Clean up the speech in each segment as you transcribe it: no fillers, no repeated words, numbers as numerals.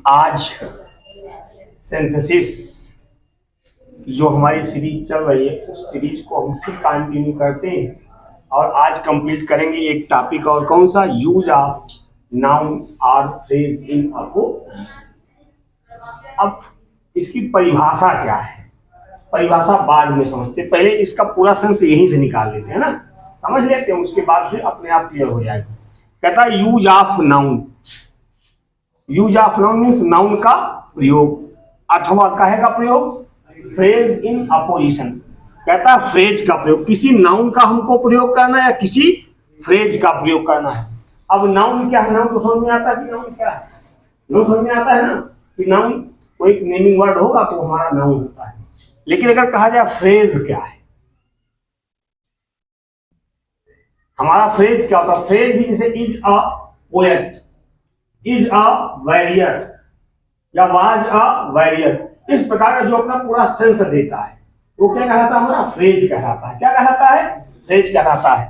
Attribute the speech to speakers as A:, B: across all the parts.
A: आज सिंथेसिस जो हमारी सीरीज चल रही है उस सीरीज को हम फिर कंटिन्यू करते हैं और आज कंप्लीट करेंगे एक टॉपिक और कौन सा, यूज ऑफ नाउन और फ्रेज इन अपोजिशन। अब इसकी परिभाषा क्या है, परिभाषा बाद में समझते, पहले इसका पूरा सेंस यहीं से निकाल लेते हैं ना, समझ लेते हैं, उसके बाद फिर अपने आप क्लियर हो जाएगा। कहता है use of noun, use of noun means noun का प्रयोग अथवा काहे का प्रयोग, फ्रेज इन अपोजिशन। कहता है फ्रेज का प्रयोग, किसी नाउन का हमको प्रयोग करना है या किसी फ्रेज का प्रयोग करना है। अब नाउन क्या है, नाउन तो समझ में आता है कि नाउन क्या है, नाउन समझ में आता है ना कि नाउन कोई एक नेमिंग वर्ड होगा तो हमारा नाउन होता है। लेकिन अगर कहा जाए फ्रेज क्या है, हमारा फ्रेज क्या होता है, फ्रेज भी जैसे is a poet, is a warrior या वाज अ वॉरियर, इस प्रकार का जो अपना पूरा सेंस देता है वो क्या कहलाता है, हमारा फ्रेज कहलाता है। क्या कहलाता है, फ्रेज कहलाता है।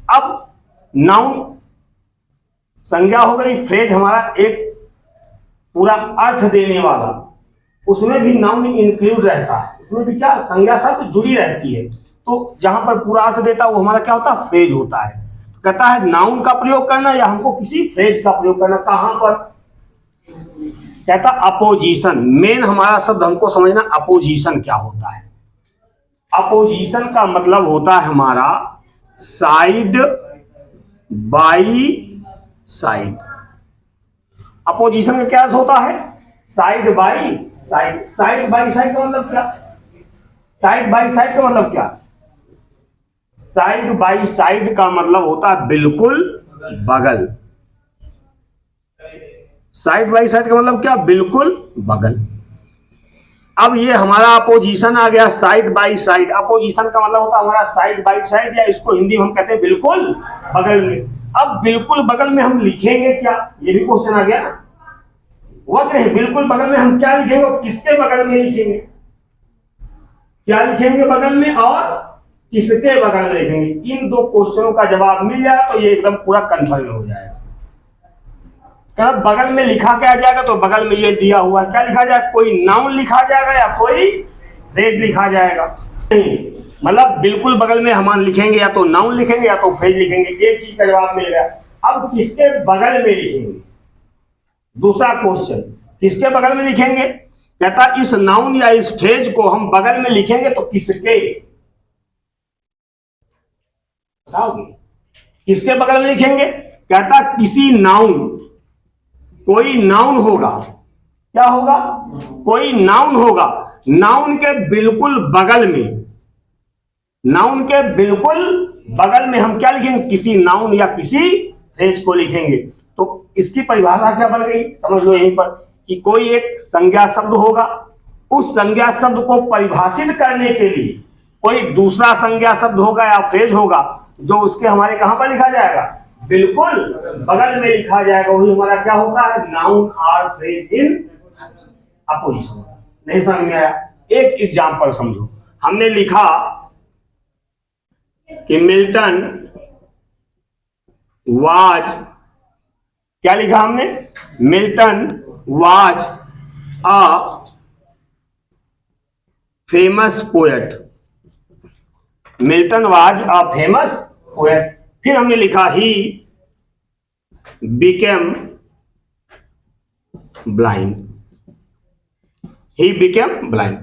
A: अब नाउन संज्ञा हो गई, फ्रेज हमारा एक पूरा अर्थ देने वाला, उसमें भी नाउन इंक्लूड रहता है, उसमें भी क्या संज्ञा शब्द जुड़ी रहती है, तो जहां पर पूरा अर्थ देता है वो हमारा क्या होता है, फ्रेज होता है। तो कहता है नाउन का प्रयोग करना या हमको किसी फ्रेज का प्रयोग करना, कहां पर, कहता अपोजिशन। मेन हमारा शब्द हमको समझना अपोजिशन क्या होता है। अपोजिशन का मतलब होता है हमारा साइड बाई साइड। अपोजिशन का क्या अर्थ होता है, side by side. Side by side का मतलब क्या, साइड बाई साइड का मतलब क्या, साइड बाई साइड का मतलब होता है बिल्कुल बगल। साइड बाई साइड का मतलब क्या, बिल्कुल बगल। अब ये हमारा अपोजिशन आ गया, साइड बाई साइड। अपोजिशन का मतलब होता है हमारा साइड बाई साइड, या इसको हिंदी में हम कहते हैं बिल्कुल बगल में। अब बिल्कुल बगल में हम लिखेंगे क्या, ये भी क्वेश्चन आ गया ना, वक्त नहीं, बिल्कुल बगल में हम क्या लिखेंगे और किसके बगल में लिखेंगे, क्या लिखेंगे बगल में और किसके बगल में लिखेंगे। इन दो क्वेश्चनों का जवाब मिल जाए तो ये एकदम पूरा कंफर्म हो जाएगा। बगल में लिखा क्या जाएगा, तो बगल में ये दिया हुआ क्या लिखा जाएगा, कोई नाउन लिखा जाएगा या कोई फ्रेज लिखा जाएगा। नहीं, मतलब बिल्कुल बगल में हम लिखेंगे या तो नाउन लिखेंगे या तो फ्रेज लिखेंगे, एक चीज का जवाब मिल गया। अब किसके बगल में लिखेंगे, दूसरा क्वेश्चन, किसके बगल में लिखेंगे। कहता इस नाउन या इस फ्रेज को हम बगल में लिखेंगे तो किसके, बताओगे किसके बगल में लिखेंगे। कहता किसी नाउन, कोई नाउन होगा, क्या होगा, कोई नाउन होगा, नाउन के बिल्कुल बगल में, नाउन के बिल्कुल बगल में हम क्या लिखेंगे, किसी नाउन या किसी फ्रेज को लिखेंगे। तो इसकी परिभाषा क्या बन गई, समझ लो यहीं पर, कि कोई एक संज्ञा शब्द होगा, उस संज्ञा शब्द को परिभाषित करने के लिए कोई दूसरा संज्ञा शब्द होगा या फ्रेज होगा जो उसके हमारे कहां पर लिखा जाएगा, बिल्कुल बगल में लिखा जाएगा। वही हमारा क्या होता है, नाउन और फ्रेज इन अपोजिशन। नहीं समझ में आया, एक एग्जांपल समझो। हमने लिखा कि मिल्टन वाज, क्या लिखा हमने, Milton was a famous poet, Milton was a famous poet. फिर हमने लिखा he became blind, he became blind.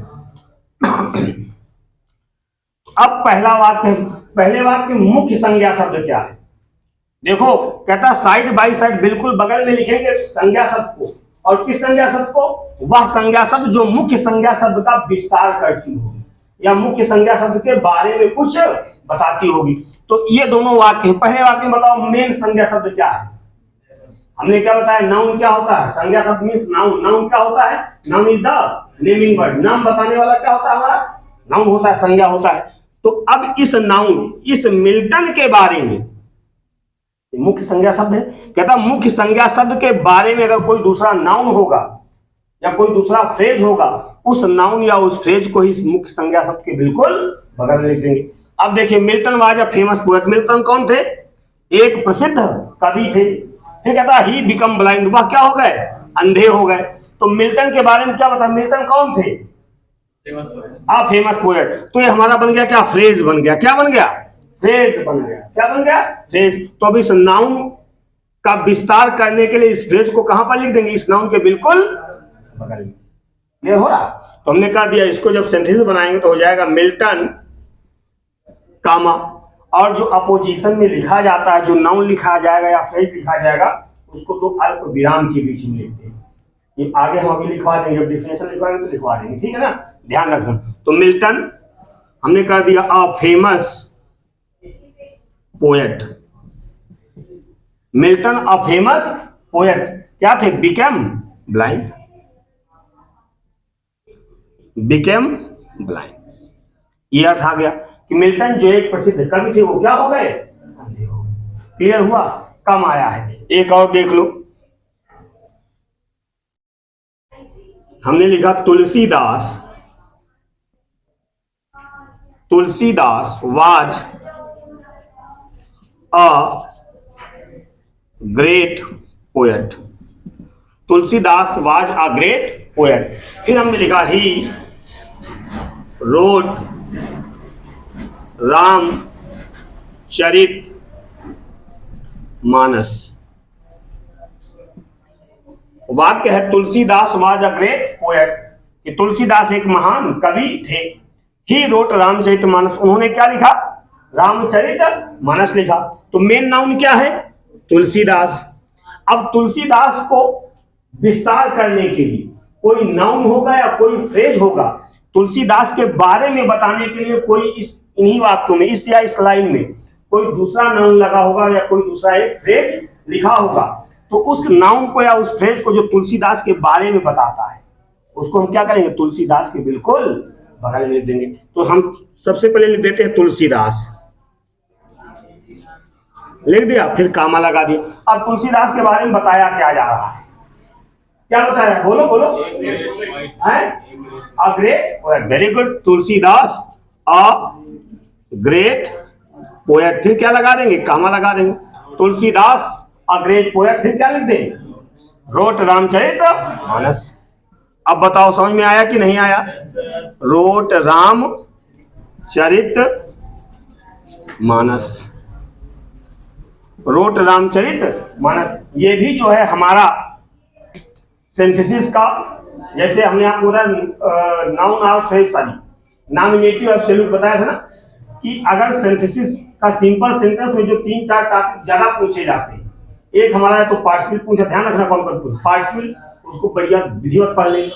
A: अब पहला वाक्य, पहले वाक्य मुख्य संज्ञा शब्द क्या है, देखो कहता साइड बाई साइड, बिल्कुल बगल में लिखेंगे संज्ञा शब्द को, और किस संज्ञा शब्द को, वह संज्ञा शब्द जो मुख्य संज्ञा शब्द का विस्तार करती होगी या मुख्य संज्ञा शब्द के बारे में कुछ बताती होगी। तो ये दोनों वाक्य हैं। पहले वाक्य में बताओ मेन संज्ञा शब्द क्या है, हमने क्या बताया, नाउन क्या होता है, संज्ञा शब्द मीन्स नाउन। नाउन क्या होता है, noun is the naming word, नाम बताने वाला क्या होता है हमारा, नाउन होता है, संज्ञा होता है। तो अब इस नाउन, इस मिल्टन के बारे में, मुख्य संज्ञा शब्द है, कहता मुख्य संज्ञा शब्द के बारे में अगर कोई दूसरा नाउन होगा या कोई दूसरा फ्रेज होगा, उस नाउन या उस फ्रेज को ही मुख्य संज्ञा शब्द के बिल्कुल बगल में लिख देंगे। अब देखिए Milton was a famous poet, Milton कौन थे, एक प्रसिद्ध कवि थे। फिर कहता ही बिकम ब्लाइंड, वह क्या हो गए, अंधे हो गए। तो मिल्टन के बारे में क्या बता, मिल्टन कौन थे? Famous poet. तो ये हमारा बन गया क्या, फ्रेज बन गया। क्या बन गया? फ्रेज बन गया। क्या बन गया? फ्रेज। तो अभी इस नाउन का विस्तार करने के लिए इस फ्रेज को कहां पर लिख देंगे? इस नाउन के बिल्कुल बगल में। क्लियर हो रहा? तो हमने कर दिया, इसको जब सेंटेंस बनाएंगे तो हो जाएगा मिल्टन कामा, और जो अपोजिशन में लिखा जाता है, जो नाउन लिखा जाएगा या फ्रेज लिखा जाएगा, उसको तो अल्प विराम के बीच में लिखते हैं। ये आगे हम अभी लिखवा देंगे, जब डिफिनेशन लिखवाएंगे तो लिखवा देंगे, ठीक है ना, ध्यान रखना। तो मिल्टन हमने कर दिया a famous poet. Milton a famous poet क्या थे? Became blind. बिकेम ब्लाइंड, ये अर्थ आ गया कि मिल्टन जो एक प्रसिद्ध कवि थे वो क्या हो गए? अंधे हो गए। क्लियर हुआ? कम आया है। एक और देख लो, हमने लिखा Tulsidas. Tulsidas was a great poet. Tulsidas was a great poet. फिर हमने लिखा ही रोट रामचरित मानस। वाक्य है Tulsidas was a great poet, कि तुलसीदास एक महान कवि थे। ही रोट रामचरित मानस, उन्होंने क्या लिखा? रामचरित मानस लिखा। तो मेन नाउन क्या है? तुलसीदास। अब तुलसीदास को विस्तार करने के लिए कोई नाउन होगा या कोई फ्रेज होगा, तुलसीदास के बारे में बताने के लिए कोई इन्हीं वाक्यों में, इस या इस लाइन में कोई दूसरा नाउन लगा होगा या कोई दूसरा एक फ्रेज लिखा होगा। तो उस नाउन को या उस फ्रेज को जो तुलसीदास के बारे में बताता है, उसको हम क्या करेंगे? तुलसीदास के बिल्कुल बगल में लिख देंगे। तो हम सबसे पहले लिख देते हैं तुलसीदास, लिख दिया, फिर कामा लगा दिया। अब तुलसीदास के बारे में बताया क्या जा रहा है? क्या बताया? बोलो बोलो। अ great poet, very good. Tulsidas अ ग्रेट पोएट, फिर क्या लगा देंगे? कामा लगा देंगे। तुलसीदास अ ग्रेट पोएट, फिर क्या लिख देंगे? रोट रामचरित मानस। अब बताओ समझ में आया कि नहीं आया? रोट रामचरित मानस। रोट रामचरित मानस, ये भी जो है हमारा सिंथेसिस का, जैसे हमने आपको नाउन और फ्रेज सारी नॉमिनेटिव एब्सोल्यूट बताया था ना, कि अगर सिंथेसिस का सिंपल सेंटेंस में जो 3-4 टॉपिक ज्यादा पूछे जाते हैं, एक हमारा है तो पार्टिसिपल पूछा, ध्यान रखना कौन कौन पूछा पार्टिसिपल, उसको बढ़िया विधिवत पढ़ लेगा।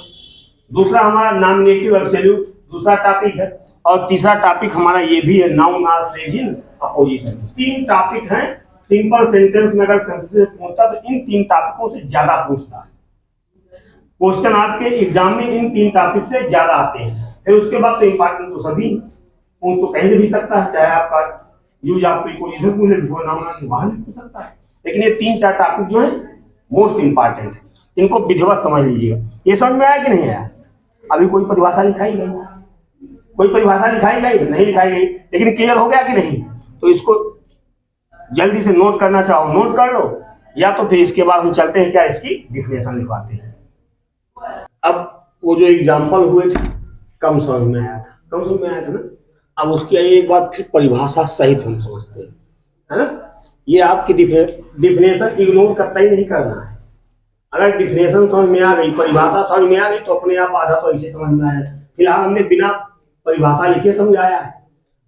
A: दूसरा हमारा नॉमिनेटिव एब्सोल्यूट दूसरा टॉपिक है, और तीसरा टॉपिक हमारा ये भी है नाउन और फ्रेज इन अपोजिशन। 3 टॉपिक हैं। सिंपल सेंटेंस में अगर सिंथेसिस पूछता तो इन 3 टॉपिकों से ज्यादा पूछता है। क्वेश्चन आपके एग्जाम में इन 3 टॉपिक से ज्यादा आते हैं। फिर उसके बाद तो इंपॉर्टेंट तो सभी पूछ तो कहीं से भी सकता है, चाहे आपका यूज आप प्रीपोजिशन पूछ ले, बिफोर नाउन के बाहर भी पूछ सकता है, लेकिन ये 3-4 टॉपिक जो है मोस्ट इंपॉर्टेंट है, इनको विधिवत समझ लीजिएगा। ये समझ में आया कि नहीं आया? अभी कोई परिभाषा लिखाई गई? कोई परिभाषा लिखाई गई? नहीं लिखाई गई, लेकिन क्लियर हो गया कि नहीं? तो इसको जल्दी से नोट करना चाहो नोट कर लो, या तो फिर इसके बाद हम चलते हैं क्या, इसकी डिफिनेशन लिखवाते हैं। अब वो जो एग्जाम्पल हुए थे कम समझ में आया था, कम समझ में आया था ना। अब उसकी एक बार फिर परिभाषा सहित हम समझते हैं, है ना। ये आपकी डिफिनेशन इग्नोर करता ही नहीं करना है। अगर डिफिनेशन समझ में आ गई, परिभाषा समझ में आ गई, तो अपने आप आधा तो ऐसे समझ में आया। फिलहाल हमने बिना परिभाषा लिखे समझाया है।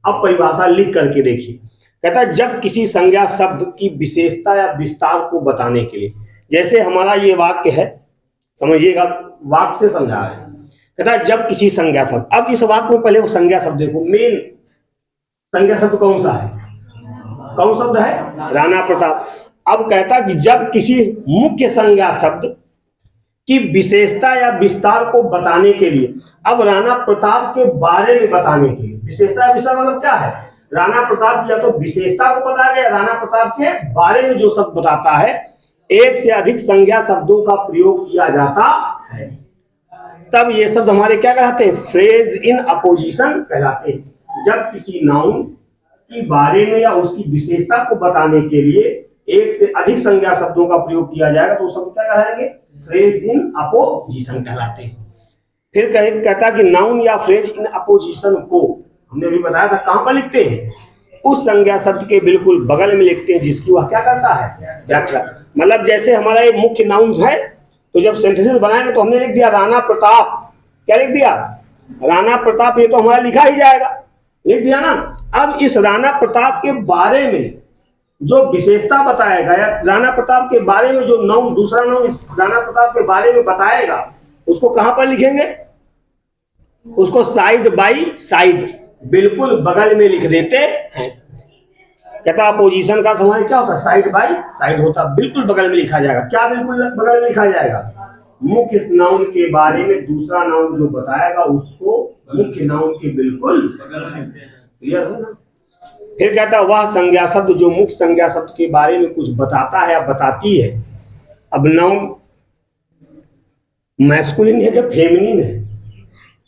A: अब परिभाषा लिख करके देखिए। कहता है जब किसी संज्ञा शब्द की विशेषता या विस्तार को बताने के लिए, जैसे हमारा ये वाक्य है, समझिएगा, वाक्य से समझा रहे हैं। कहता है जब किसी संज्ञा शब्द, अब इस वाक्य में पहले वो संज्ञा शब्द देखो, मेन संज्ञा शब्द कौन सा है? कौन शब्द है? राणा प्रताप। अब कहता है कि जब किसी मुख्य संज्ञा शब्द की विशेषता या विस्तार को बताने के लिए, अब राणा प्रताप के बारे में बताने के लिए, विशेषता या विस्तार मतलब क्या है? राणा प्रताप या तो विशेषता को बताया गया, राणा प्रताप के बारे में जो शब्द बताता है, एक से अधिक संज्ञा शब्दों का प्रयोग किया जाता है, तब ये शब्द हमारे क्या कहलाते हैं? फ्रेज इन अपोजिशन कहलाते हैं। जब किसी नाउन के बारे में या उसकी विशेषता को बताने के लिए एक से अधिक संज्ञा शब्दों का प्रयोग किया जाएगा तो शब्द क्या कहलाएंगे? फ्रेज इन अपोजिशन कहलाते हैं। फिर कहता कि नाउन या फ्रेज इन अपोजिशन को हमने भी बताया था कहां पर लिखते हैं, उस संज्ञा शब्द के बिल्कुल बगल में लिखते हैं जिसकी वह क्या करता है, व्याख्या। मतलब जैसे हमारा ये मुख्य नाउन है, तो जब सेंटेंसेस बनाएंगे तो हमने लिख दिया राणा प्रताप, क्या लिख दिया, राणा प्रताप, ये तो हमारा लिखा ही जाएगा, लिख दिया ना। अब इस राणा प्रताप के बारे में जो विशेषता बताएगा या राणा प्रताप के बारे में जो नाउन, दूसरा नाउन इस राणा प्रताप के बारे में बताएगा, उसको कहां पर लिखेंगे, उसको साइड बाई साइड बिल्कुल बगल में लिख देते हैं। कहता अपोजिशन का हमारे क्या होता है, साइड बाई साइड होता, बिल्कुल बगल में लिखा जाएगा। क्या बिल्कुल बगल में लिखा जाएगा, मुख्य नाउन के बारे में दूसरा नाउन जो बताएगा उसको मुख्य नाउन के बिल्कुल क्लियर हो ना। फिर कहता है वह संज्ञा शब्द जो मुख्य संज्ञा शब्द के बारे में कुछ बताता है या बताती है। अब नाउन मैस्कुलिन है या फेमिनिन है,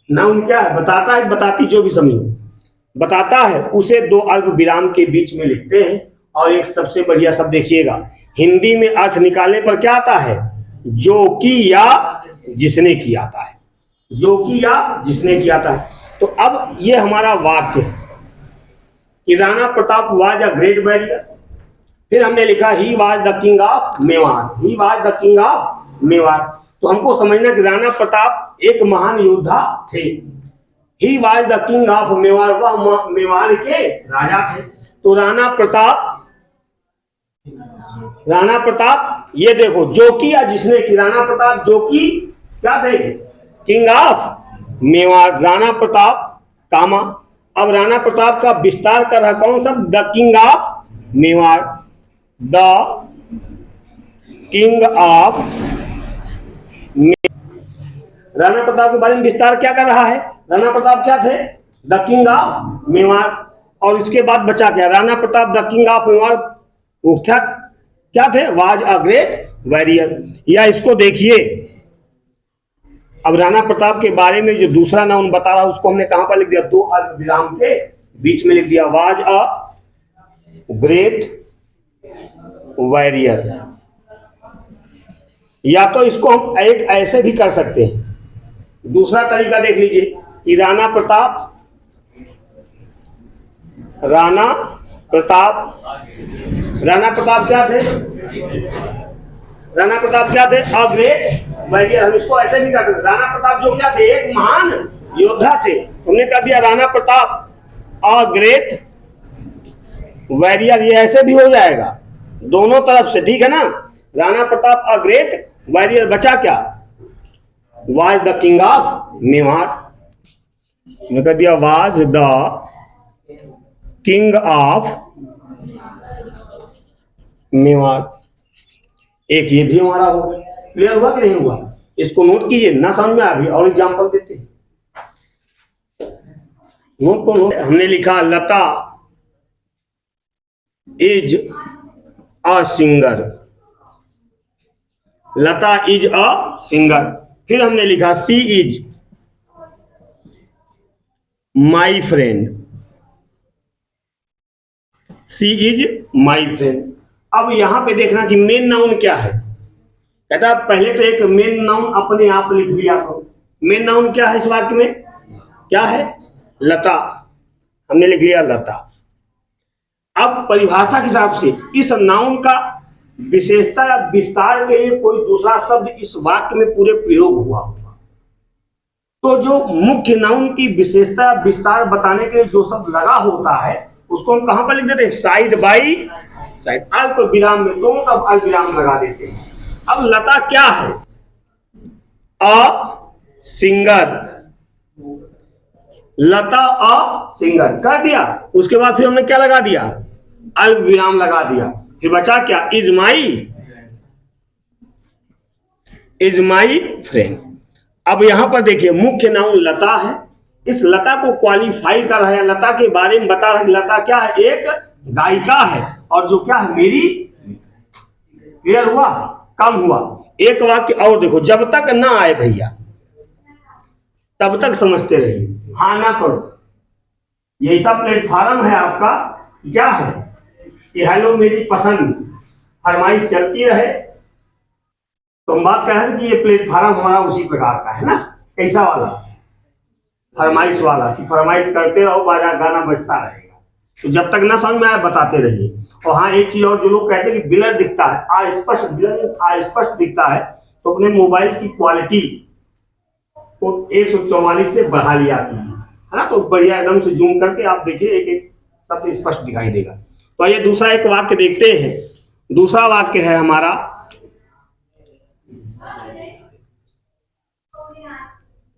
A: नाउन क्या है, बताता है, बताती, जो भी समझो, बताता है, उसे दो अल्प विराम के बीच में लिखते हैं। और एक सबसे बढ़िया शब्द देखिएगा, हिंदी में अर्थ निकालने पर क्या आता है, जो कि या जिसने की आता है, जो कि या जिसने की आता है। तो अब ये हमारा वाक्य है कि Rana Pratap was a great warrior. फिर हमने लिखा he was the king of Mewar, he was the king of Mewar. तो हमको समझना कि राणा प्रताप एक महान योद्धा थे। He was the king of Mewar, वह मेवाड़ के राजा थे। तो राणा प्रताप ये देखो, जो कि या जिसने की, राणा प्रताप जो कि क्या थे, किंग ऑफ मेवाड़, राणा प्रताप कामा। अब राणा प्रताप का विस्तार कर रहा कौन सा, the king of Mewar, the king of, Rana Pratap के बारे में विस्तार क्या कर रहा है, राणा प्रताप क्या थे, द किंग ऑफ मेवाड़। और इसके बाद बचा क्या, Rana Pratap the king of Mewar वो क्या थे, वाज अ ग्रेट वॉरियर। या इसको देखिए, अब राणा प्रताप के बारे में जो दूसरा नाउन बता रहा है उसको हमने कहां पर लिख दिया, दो अल्प विराम के बीच में लिख दिया, वाज अ ग्रेट वॉरियर। या तो इसको हम एक ऐसे भी कर सकते हैं, दूसरा तरीका देख लीजिए कि राणा प्रताप क्या थे, राणा प्रताप क्या थे, अ ग्रेट वॉरियर। हम इसको ऐसे भी कर सकते, राणा प्रताप जो क्या थे, एक महान योद्धा थे। हमने कह दिया Rana Pratap a great warrior, ये ऐसे भी हो जाएगा दोनों तरफ से, ठीक है ना। Rana Pratap a great warrior, बचा क्या, was the king of Mewar, हमने कह दिया was the king of Mewar. एक ये भी हमारा हो गया, क्लियर हुआ कि नहीं हुआ, इसको नोट कीजिए, ना समझ में आ भी और एग्जांपल देते हैं, नोट को नोट। हमने लिखा Lata is a singer, Lata is a singer. फिर हमने लिखा she is my friend, she is my friend. अब यहां पे देखना कि मेन नाउन क्या है। कहता पहले तो एक मेन नाउन अपने आप लिख लिया करो। मेन नाउन क्या है इस वाक्य में, क्या है, लता, हमने लिख लिया लता। अब परिभाषा के हिसाब से इस नाउन का विशेषता या विस्तार के लिए कोई दूसरा शब्द इस वाक्य में पूरे प्रयोग हुआ होगा, तो जो मुख्य नाउन की विशेषता विस्तार बताने के लिए जो शब्द लगा होता है उसको हम कहां पर लिख देते हैं, साइड बाई साइड, अल्प विराम में, दोनों तरफ अल्प विराम लगा देते हैं। अब लता क्या है, अ सिंगर, लता अ सिंगर कर दिया। उसके बाद फिर हमने क्या लगा दिया, अल्प विराम लगा दिया। फिर बचा क्या, इज माई फ्रेंड। अब यहां पर देखिए मुख्य नाउन लता है, इस लता को क्वालिफाई कर रहा है, लता के बारे में बता रहा है, लता क्या है, एक गायिका है और जो क्या है मेरी, क्लियर हुआ, कम हुआ। एक वाक्य और देखो, जब तक ना आए भैया तब तक समझते रहिए, हाँ ना करो। ये ऐसा प्लेटफॉर्म है आपका, क्या है कि हेलो मेरी पसंद, फरमाइश चलती रहे, तो हम बात कर रहे थे कि ये प्लेटफार्म हमारा उसी प्रकार का है ना, कैसा वाला, फरमाइश वाला, कि फरमाइश करते रहो, बाजार गाना बजता रहेगा। तो जब तक ना समझ में आए बताते रहिए। और हाँ, एक चीज और, जो लोग कहते हैं कि ब्लर दिखता है, अस्पष्ट, ब्लर अस्पष्ट दिखता है, तो अपने मोबाइल की क्वालिटी को 144 से बढ़ा लिया है ना, तो बढ़िया एकदम से जूम करके आप देखिए, एक एक शब्द स्पष्ट दिखाई देगा। तो आइए दूसरा एक वाक्य देखते हैं। दूसरा वाक्य है हमारा,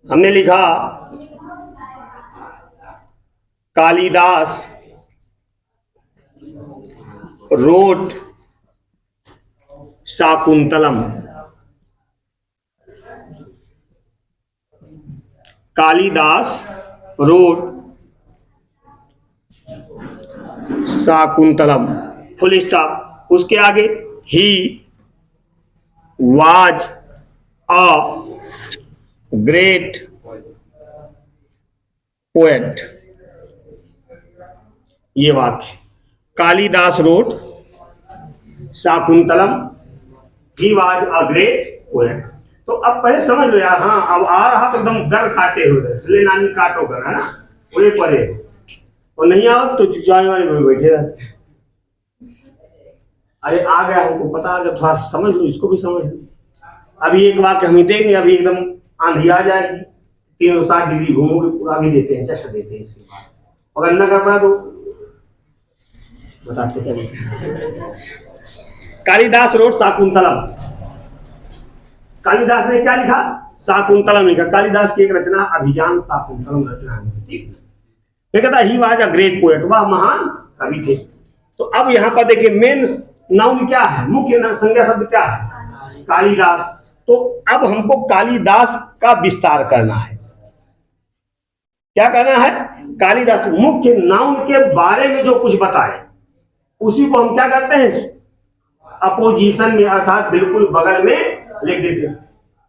A: हमने लिखा Kalidas wrote Shakuntalam. Kalidas wrote Shakuntalam, full stop. उसके आगे ही वाज अ ग्रेट पोएट। ये वाक्य, Kalidas wrote Shakuntalam, he was a great poet. तो अब पहले समझ लो यार, हाँ अब आ रहा तो एकदम गर काटे हुए, ले नानी काटो घर, है ना, पूरे परे, और नहीं आओ तो चुचाने वाले में बैठे रहते। अरे आ गया, हमको पता आ गया, थोड़ा समझ लो, इसको भी समझ लो। अभी एक वाक्य हम ही देंगे, अभी एकदम आंधी आ जाएगी, 360 डिग्री घूमोगे, पूरा भी देते हैं, जस्ट देते हैं इसके बाद। अगर न कर पाए तो बताते हैं। कालिदास रोट शाकुंतलम, कालिदास ने क्या लिखा, शाकुंतलम लिखा। कालिदास की एक रचना अभिज्ञान शाकुंतलम रचना है, ठीक। फिर कहता ही वाज अ ग्रेट पोएट, वह महान कवि थे। तो अब यहाँ पर देखिए मेन नाउन क्या है, मुख्य संज्ञा शब्द क्या है, कालिदास। तो अब हमको कालिदास का विस्तार करना है। क्या करना है, कालिदास मुख्य नाउन के बारे में जो कुछ बताए, उसी को हम क्या करते हैं, अपोजिशन में, अर्थात बिल्कुल बगल में लिख देते हैं।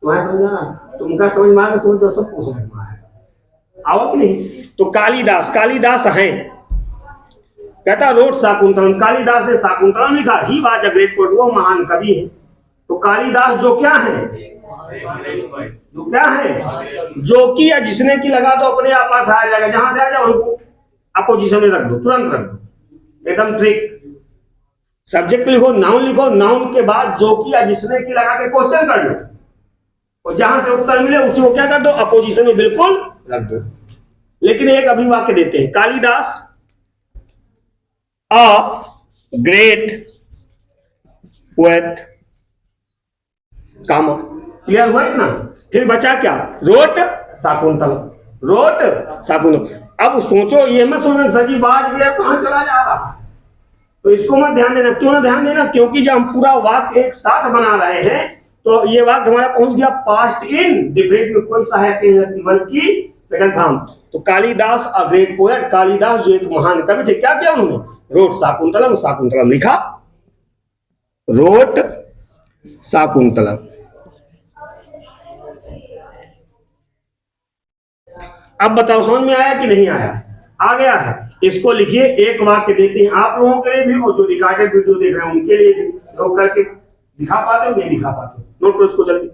A: तुम्हें समझा, तुमका समझ में आएगा, समझ तो सबको समझ में आएगा, आओ कि नहीं। तो कालिदास, कालिदास हैं, कहता रोट शाकुंतलम, कालिदास ने शाकुंतलम लिखा। ही वाज अ ग्रेट पोएट, वो महान कवि है। तो कालिदास जो क्या है, जो क्या है, जो कि या जिसने की लगा तो अपने आप पास आ जाएगा, जहां से आ जाए उनको अपोजिशन में रख दो, तुरंत रख दो, एकदम ट्रिक। सब्जेक्ट लिखो, नाउन लिखो, नाउन के बाद जो कि या जिसने की लगा के क्वेश्चन कर लो, और जहां से उत्तर मिले उसी को क्या कर दो, अपोजिशन में बिल्कुल रख दो। लेकिन एक अभी वाक्य देते हैं, Kalidas a great poet, comma, clear हुआ ना। फिर बचा क्या, रोट शाकुंतलम, रोट शाकुंतलम। अब सोचो, ये मत सोचना सर जी बाज गया कहां चला जा रहा, तो इसको मत ध्यान देना। क्यों ना ध्यान देना, क्योंकि जब हम पूरा वाक्य एक साथ बना रहे हैं तो ये वाक्य हमारा पहुंच गया पास्ट इन डिफरेंट में, कोई सहायक नहीं बल्कि सेकंड फॉर्म। तो Kalidas a great poet, Kalidas जो एक महान कवि थे, क्या किया उन्होंने, रोट शाकुंतलम, शाकुंतलम लिखा, रोट शाकुंतलम। अब बताओ समझ में आया कि नहीं आया, आ गया है। इसको लिखिए, एक वाक्य देते हैं आप लोगों के लिए भी, और जो रिकॉर्डेड वीडियो देख रहे हैं उनके लिए भी, लोग करके दिखा पाते हो नहीं दिखा पाते, नोट करो इसको जल्दी।